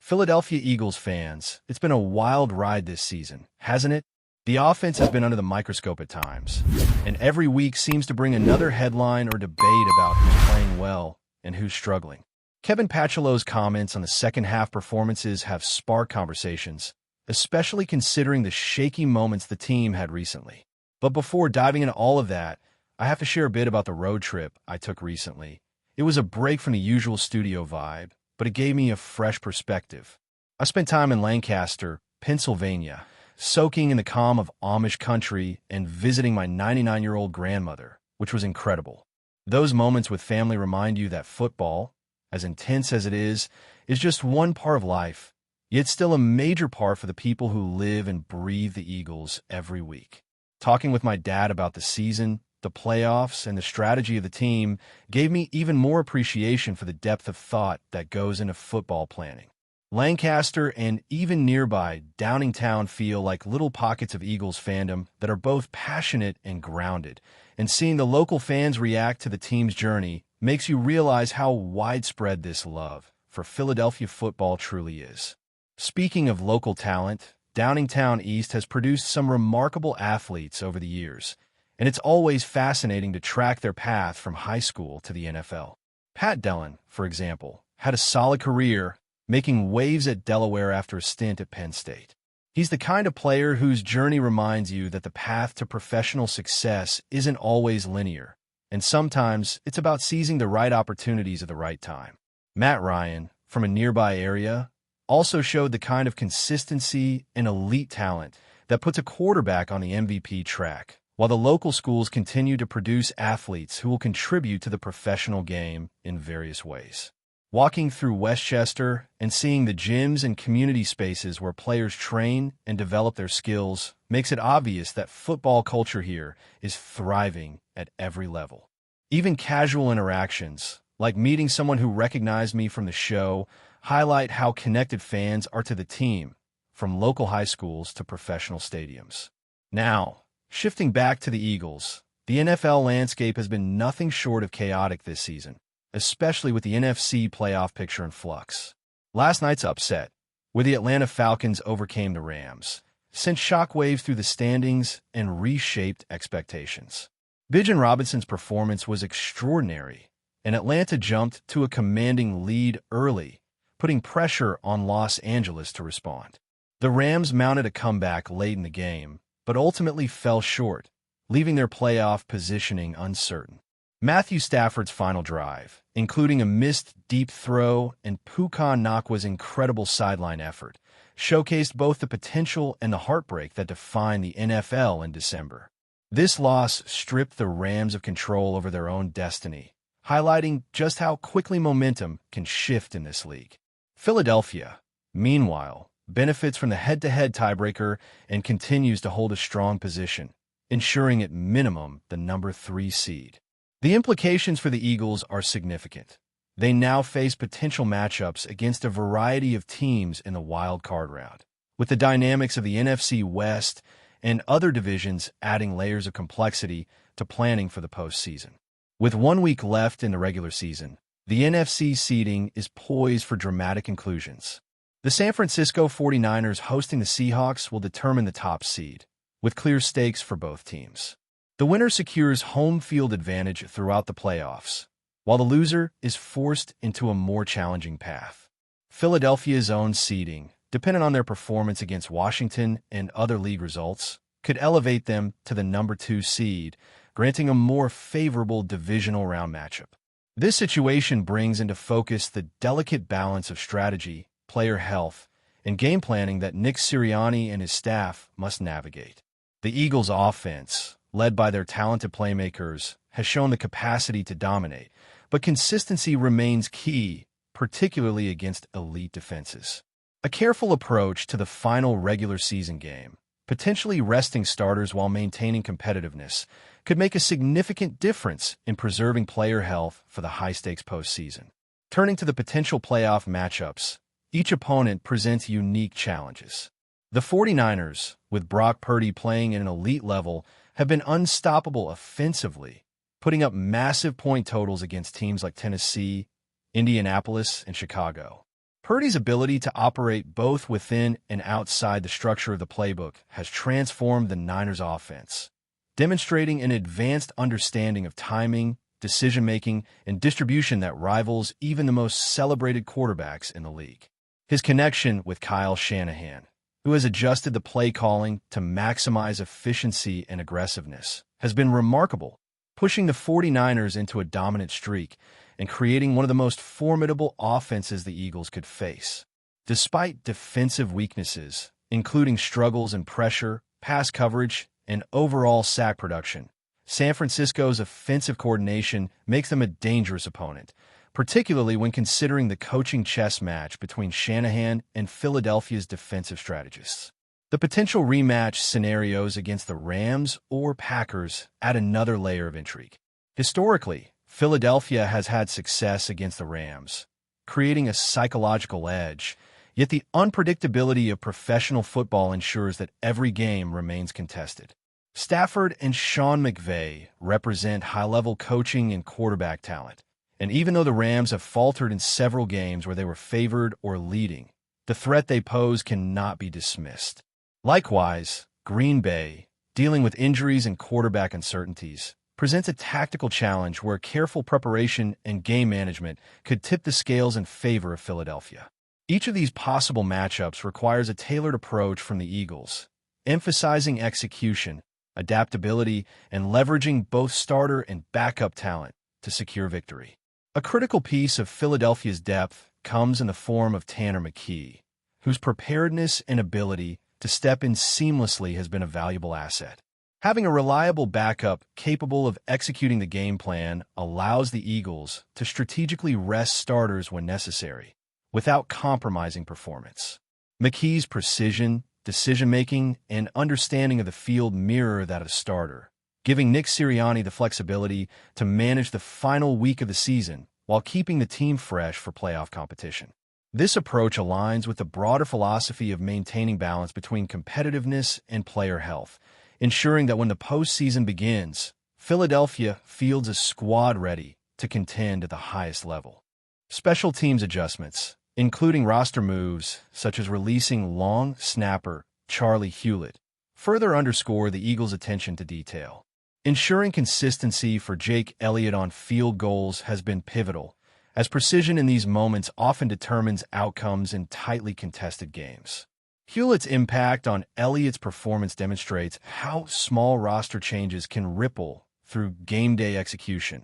Philadelphia Eagles fans, it's been a wild ride this season, hasn't it? The offense has been under the microscope at times, and every week seems to bring another headline or debate about who's playing well and who's struggling. Kevin Patchelow's comments on the second-half performances have sparked conversations, especially considering the shaky moments the team had recently. But before diving into all of that, I have to share a bit about the road trip I took recently. It was a break from the usual studio vibe, but it gave me a fresh perspective. I spent time in Lancaster, Pennsylvania, soaking in the calm of Amish country and visiting my 99-year-old grandmother, which was incredible. Those moments with family remind you that football, as intense as it is just one part of life, yet still a major part for the people who live and breathe the Eagles every week. Talking with my dad about the season, the playoffs, and the strategy of the team gave me even more appreciation for the depth of thought that goes into football planning. Lancaster and even nearby Downingtown feel like little pockets of Eagles fandom that are both passionate and grounded, and seeing the local fans react to the team's journey makes you realize how widespread this love for Philadelphia football truly is. Speaking of local talent, Downingtown East has produced some remarkable athletes over the years, and it's always fascinating to track their path from high school to the NFL. Pat Dillon, for example, had a solid career, making waves at Delaware after a stint at Penn State. He's the kind of player whose journey reminds you that the path to professional success isn't always linear, and sometimes it's about seizing the right opportunities at the right time. Matt Ryan, from a nearby area, also showed the kind of consistency and elite talent that puts a quarterback on the MVP track, while the local schools continue to produce athletes who will contribute to the professional game in various ways. Walking through Westchester and seeing the gyms and community spaces where players train and develop their skills makes it obvious that football culture here is thriving at every level. Even casual interactions, like meeting someone who recognized me from the show, highlight how connected fans are to the team, from local high schools to professional stadiums. Now, shifting back to the Eagles, the NFL landscape has been nothing short of chaotic this season, especially with the NFC playoff picture in flux. Last night's upset, where the Atlanta Falcons overcame the Rams, sent shockwaves through the standings and reshaped expectations. Bijan Robinson's performance was extraordinary, and Atlanta jumped to a commanding lead early, putting pressure on Los Angeles to respond. The Rams mounted a comeback late in the game, but ultimately fell short, leaving their playoff positioning uncertain. Matthew Stafford's final drive, including a missed deep throw and Puka Nakua's incredible sideline effort, showcased both the potential and the heartbreak that defined the NFL in December. This loss stripped the Rams of control over their own destiny, highlighting just how quickly momentum can shift in this league. Philadelphia, meanwhile, benefits from the head-to-head tiebreaker and continues to hold a strong position, ensuring at minimum the number 3 seed. The implications for the Eagles are significant. They now face potential matchups against a variety of teams in the wild card round, with the dynamics of the NFC West and other divisions adding layers of complexity to planning for the postseason. With 1 week left in the regular season, the NFC seeding is poised for dramatic inclusions. The San Francisco 49ers hosting the Seahawks will determine the top seed, with clear stakes for both teams. The winner secures home field advantage throughout the playoffs, while the loser is forced into a more challenging path. Philadelphia's own seeding, dependent on their performance against Washington and other league results, could elevate them to the number 2 seed, granting a more favorable divisional round matchup. This situation brings into focus the delicate balance of strategy, player health, and game planning that Nick Sirianni and his staff must navigate. The Eagles' offense, led by their talented playmakers, has shown the capacity to dominate, but consistency remains key, particularly against elite defenses. A careful approach to the final regular season game, potentially resting starters while maintaining competitiveness, could make a significant difference in preserving player health for the high-stakes postseason. Turning to the potential playoff matchups, each opponent presents unique challenges. The 49ers, with Brock Purdy playing at an elite level, have been unstoppable offensively, putting up massive point totals against teams like Tennessee, Indianapolis, and Chicago. Purdy's ability to operate both within and outside the structure of the playbook has transformed the Niners' offense, demonstrating an advanced understanding of timing, decision-making, and distribution that rivals even the most celebrated quarterbacks in the league. His connection with Kyle Shanahan, who has adjusted the play calling to maximize efficiency and aggressiveness, has been remarkable, pushing the 49ers into a dominant streak and creating one of the most formidable offenses the Eagles could face. Despite defensive weaknesses, including struggles in pressure, pass coverage, and overall sack production, San Francisco's offensive coordination makes them a dangerous opponent, particularly when considering the coaching chess match between Shanahan and Philadelphia's defensive strategists. The potential rematch scenarios against the Rams or Packers add another layer of intrigue. Historically, Philadelphia has had success against the Rams, creating a psychological edge, yet the unpredictability of professional football ensures that every game remains contested. Stafford and Sean McVay represent high-level coaching and quarterback talent, and even though the Rams have faltered in several games where they were favored or leading, the threat they pose cannot be dismissed. Likewise, Green Bay, dealing with injuries and quarterback uncertainties, presents a tactical challenge where careful preparation and game management could tip the scales in favor of Philadelphia. Each of these possible matchups requires a tailored approach from the Eagles, emphasizing execution, adaptability, and leveraging both starter and backup talent to secure victory. A critical piece of Philadelphia's depth comes in the form of Tanner McKee, whose preparedness and ability to step in seamlessly has been a valuable asset. Having a reliable backup capable of executing the game plan allows the Eagles to strategically rest starters when necessary, without compromising performance. McKee's precision, decision-making, and understanding of the field mirror that of a starter, giving Nick Sirianni the flexibility to manage the final week of the season while keeping the team fresh for playoff competition. This approach aligns with the broader philosophy of maintaining balance between competitiveness and player health, ensuring that when the postseason begins, Philadelphia fields a squad ready to contend at the highest level. Special teams adjustments, including roster moves such as releasing long snapper Charlie Hewlett, further underscore the Eagles' attention to detail. Ensuring consistency for Jake Elliott on field goals has been pivotal, as precision in these moments often determines outcomes in tightly contested games. Hewlett's impact on Elliott's performance demonstrates how small roster changes can ripple through game-day execution,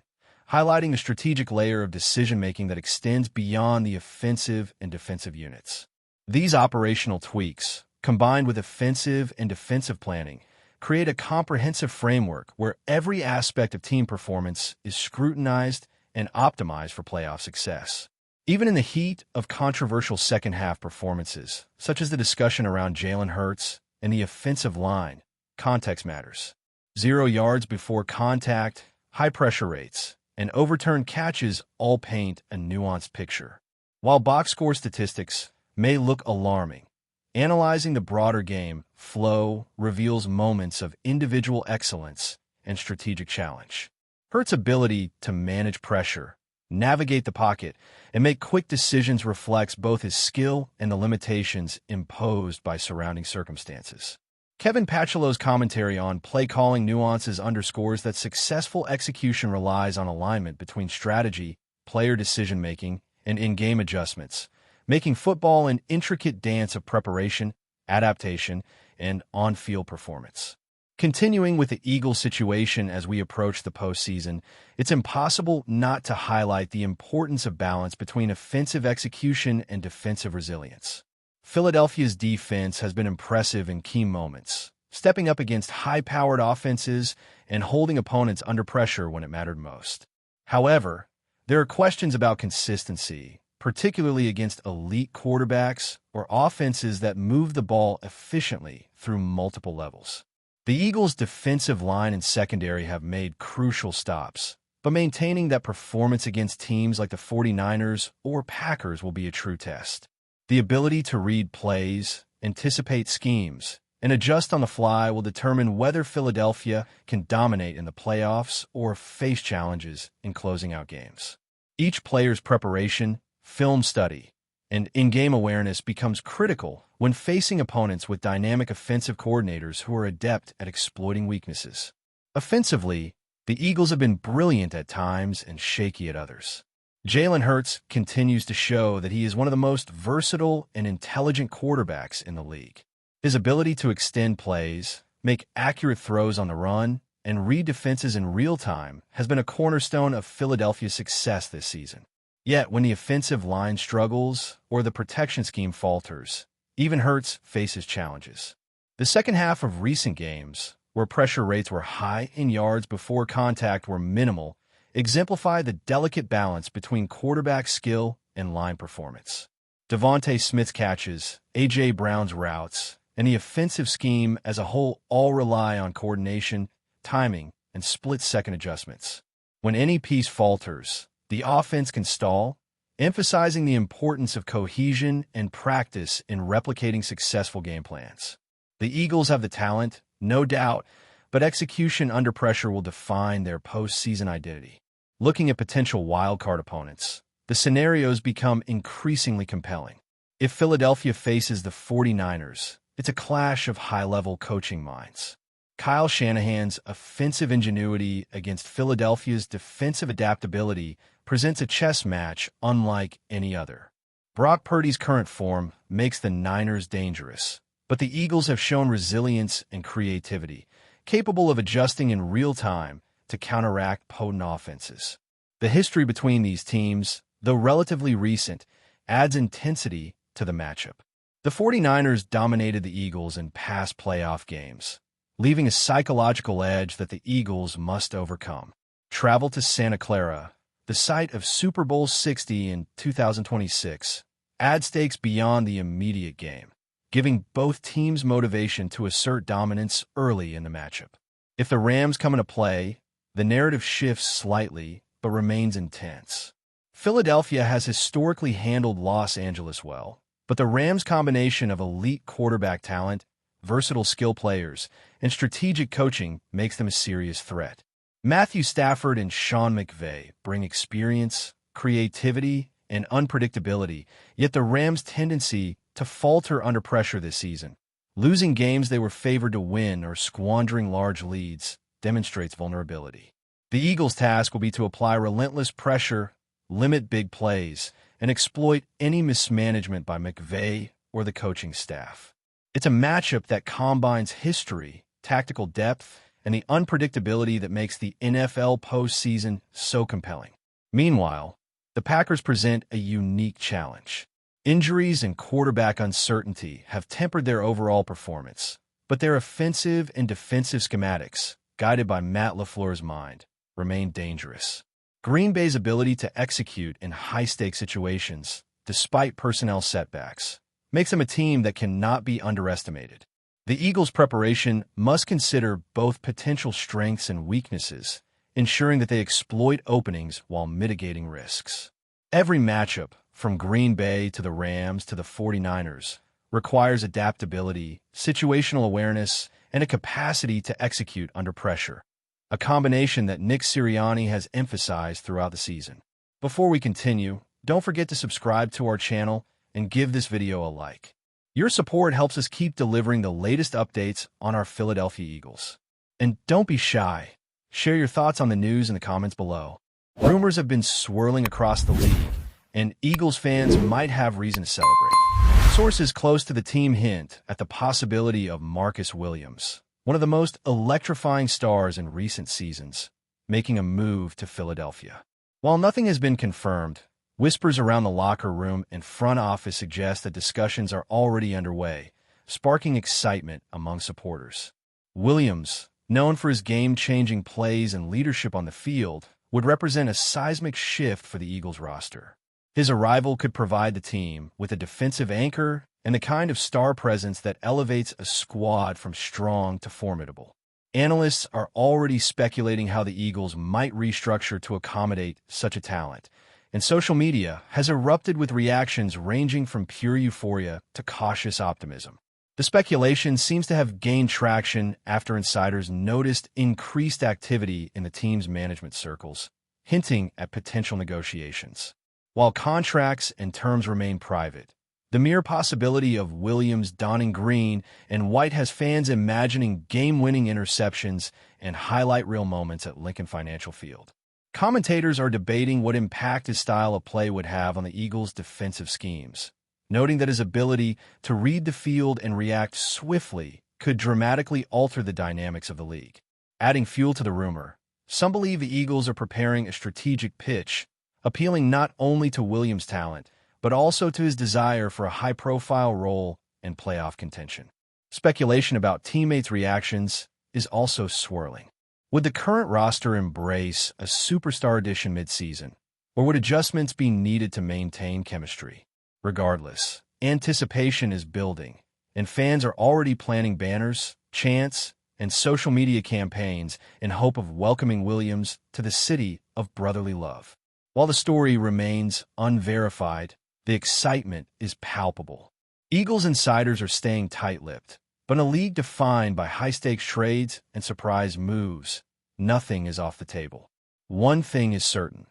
highlighting a strategic layer of decision-making that extends beyond the offensive and defensive units. These operational tweaks, combined with offensive and defensive planning, create a comprehensive framework where every aspect of team performance is scrutinized and optimized for playoff success. Even in the heat of controversial second-half performances, such as the discussion around Jalen Hurts and the offensive line, context matters. 0 yards before contact, high pressure rates, and overturned catches all paint a nuanced picture. While box score statistics may look alarming, analyzing the broader game flow reveals moments of individual excellence and strategic challenge. Hurts' ability to manage pressure, navigate the pocket, and make quick decisions reflects both his skill and the limitations imposed by surrounding circumstances. Kevin Patchelow's commentary on play-calling nuances underscores that successful execution relies on alignment between strategy, player decision-making, and in-game adjustments, making football an intricate dance of preparation, adaptation, and on-field performance. Continuing with the Eagles situation as we approach the postseason, it's impossible not to highlight the importance of balance between offensive execution and defensive resilience. Philadelphia's defense has been impressive in key moments, stepping up against high-powered offenses and holding opponents under pressure when it mattered most. However, there are questions about consistency, particularly against elite quarterbacks or offenses that move the ball efficiently through multiple levels. The Eagles' defensive line and secondary have made crucial stops, but maintaining that performance against teams like the 49ers or Packers will be a true test. The ability to read plays, anticipate schemes, and adjust on the fly will determine whether Philadelphia can dominate in the playoffs or face challenges in closing out games. Each player's preparation, film study, and in-game awareness becomes critical when facing opponents with dynamic offensive coordinators who are adept at exploiting weaknesses. Offensively, the Eagles have been brilliant at times and shaky at others. Jalen Hurts continues to show that he is one of the most versatile and intelligent quarterbacks in the league. His ability to extend plays, make accurate throws on the run, and read defenses in real time has been a cornerstone of Philadelphia's success this season. Yet, when the offensive line struggles or the protection scheme falters, even Hurts faces challenges. The second half of recent games, where pressure rates were high and yards before contact were minimal, exemplify the delicate balance between quarterback skill and line performance. Devontae Smith's catches, A.J. Brown's routes, and the offensive scheme as a whole all rely on coordination, timing, and split-second adjustments. When any piece falters, the offense can stall, emphasizing the importance of cohesion and practice in replicating successful game plans. The Eagles have the talent, no doubt, but execution under pressure will define their postseason identity. Looking at potential wildcard opponents, the scenarios become increasingly compelling. If Philadelphia faces the 49ers, it's a clash of high-level coaching minds. Kyle Shanahan's offensive ingenuity against Philadelphia's defensive adaptability presents a chess match unlike any other. Brock Purdy's current form makes the Niners dangerous, but the Eagles have shown resilience and creativity, capable of adjusting in real time to counteract potent offenses. The history between these teams, though relatively recent, adds intensity to the matchup. The 49ers dominated the Eagles in past playoff games, leaving a psychological edge that the Eagles must overcome. Travel to Santa Clara, the site of Super Bowl 60 in 2026, add stakes beyond the immediate game, giving both teams motivation to assert dominance early in the matchup. If the Rams come into play, the narrative shifts slightly but remains intense. Philadelphia has historically handled Los Angeles well, but the Rams' combination of elite quarterback talent, versatile skill players, and strategic coaching makes them a serious threat. Matthew Stafford and Sean McVay bring experience, creativity, and unpredictability, yet the Rams' tendency to falter under pressure this season, losing games they were favored to win or squandering large leads, demonstrates vulnerability. The Eagles' task will be to apply relentless pressure, limit big plays, and exploit any mismanagement by McVay or the coaching staff. It's a matchup that combines history, tactical depth, and the unpredictability that makes the NFL postseason so compelling. Meanwhile, the Packers present a unique challenge. Injuries and quarterback uncertainty have tempered their overall performance, but their offensive and defensive schematics, guided by Matt LaFleur's mind, remain dangerous. Green Bay's ability to execute in high-stakes situations, despite personnel setbacks, makes them a team that cannot be underestimated. The Eagles' preparation must consider both potential strengths and weaknesses, ensuring that they exploit openings while mitigating risks. Every matchup, from Green Bay to the Rams to the 49ers, requires adaptability, situational awareness, and a capacity to execute under pressure, a combination that Nick Sirianni has emphasized throughout the season. Before we continue, don't forget to subscribe to our channel and give this video a like. Your support helps us keep delivering the latest updates on our Philadelphia Eagles. And don't be shy. Share your thoughts on the news in the comments below. Rumors have been swirling across the league, and Eagles fans might have reason to celebrate. Sources close to the team hint at the possibility of Marcus Williams, one of the most electrifying stars in recent seasons, making a move to Philadelphia. While nothing has been confirmed, whispers around the locker room and front office suggest that discussions are already underway, sparking excitement among supporters. Williams, known for his game-changing plays and leadership on the field, would represent a seismic shift for the Eagles roster. His arrival could provide the team with a defensive anchor and the kind of star presence that elevates a squad from strong to formidable. Analysts are already speculating how the Eagles might restructure to accommodate such a talent, and social media has erupted with reactions ranging from pure euphoria to cautious optimism. The speculation seems to have gained traction after insiders noticed increased activity in the team's management circles, hinting at potential negotiations. while contracts and terms remain private. The mere possibility of Williams donning green and white has fans imagining game-winning interceptions and highlight reel moments at Lincoln Financial Field. Commentators are debating what impact his style of play would have on the Eagles' defensive schemes, noting that his ability to read the field and react swiftly could dramatically alter the dynamics of the league. Adding fuel to the rumor, some believe the Eagles are preparing a strategic pitch, appealing not only to Williams' talent, but also to his desire for a high-profile role in playoff contention. Speculation about teammates' reactions is also swirling. Would the current roster embrace a superstar addition midseason, or would adjustments be needed to maintain chemistry? Regardless, anticipation is building, and fans are already planning banners, chants, and social media campaigns in hope of welcoming Williams to the city of brotherly love. While the story remains unverified, the excitement is palpable. Eagles insiders are staying tight-lipped, but in a league defined by high-stakes trades and surprise moves, nothing is off the table. One thing is certain.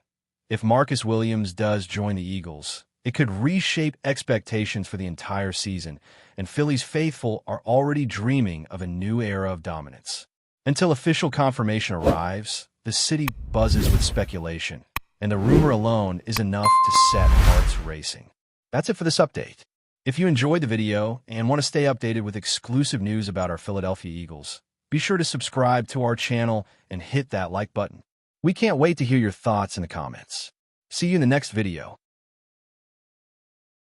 If Marcus Williams does join the Eagles, it could reshape expectations for the entire season, and Philly's faithful are already dreaming of a new era of dominance. Until official confirmation arrives, the city buzzes with speculation, and the rumor alone is enough to set hearts racing. That's it for this update. If you enjoyed the video and want to stay updated with exclusive news about our Philadelphia Eagles, be sure to subscribe to our channel and hit that like button. We can't wait to hear your thoughts in the comments. See you in the next video.